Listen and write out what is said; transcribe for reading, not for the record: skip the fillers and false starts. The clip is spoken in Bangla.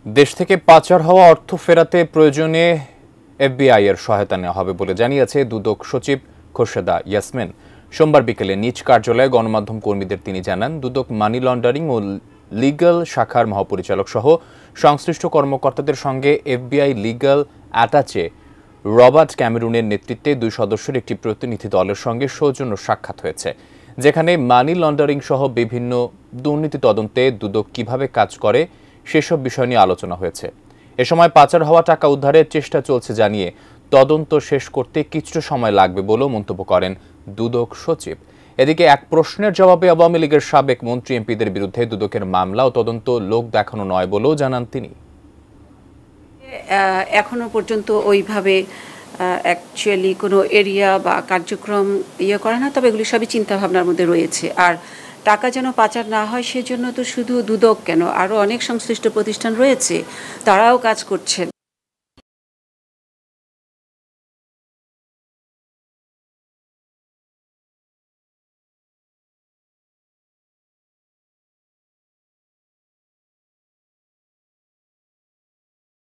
দেশ থেকে পাচার হওয়া অর্থ ফেরাতে প্রয়োজনে এফবিআই এর সহায়তা নেওয়া হবে বলে জানিয়েছে দুদক সচিব খোরশেদা ইয়াসমিন। সোমবার বিকেলে নিজ কার্যালয়ে গণমাধ্যম কর্মীদের তিনি জানান, দুদক মানি লন্ডারিং ও লিগ্যাল শাখার মহাপরিচালক সহ সংশ্লিষ্ট কর্মকর্তাদের সঙ্গে এফবিআই লিগ্যাল অ্যাটাচে রবার্ট ক্যামেরুনের নেতৃত্বে 2 সদস্যের একটি প্রতিনিধি দলের সঙ্গে সৌজন্য সাক্ষাৎ হয়েছে, যেখানে মানি লন্ডারিং সহ বিভিন্ন দুর্নীতি তদন্তে দুদক কিভাবে কাজ করে সেসব বিষয় নিয়ে আলোচনা হয়েছে। এ সময় পাচার হওয়া টাকা উদ্ধারের চেষ্টা চলছে জানিয়ে তদন্ত শেষ করতে কিছুটা সময় লাগবে বলেও মন্তব্য করেন দুদক সচিব। এদিকে এক প্রশ্নের জবাবে আওয়ামী লীগের সাবেক মন্ত্রী এমপিদের বিরুদ্ধে দুদকের মামলা ও তদন্ত লোক দেখানো নয় বলেও জানান তিনি। এখনো পর্যন্ত ওইভাবে অ্যাকচুয়ালি কোনো এরিয়া বা কার্যক্রম করা না, তবে এগুলি সবই চিন্তাভাবনার মধ্যে রয়েছে। আর টাকা যেন পাচার না হয় সেজন্য তো শুধু দুদক কেন, আরও অনেক সংশ্লিষ্ট প্রতিষ্ঠান রয়েছে, তারাও কাজ করছেন।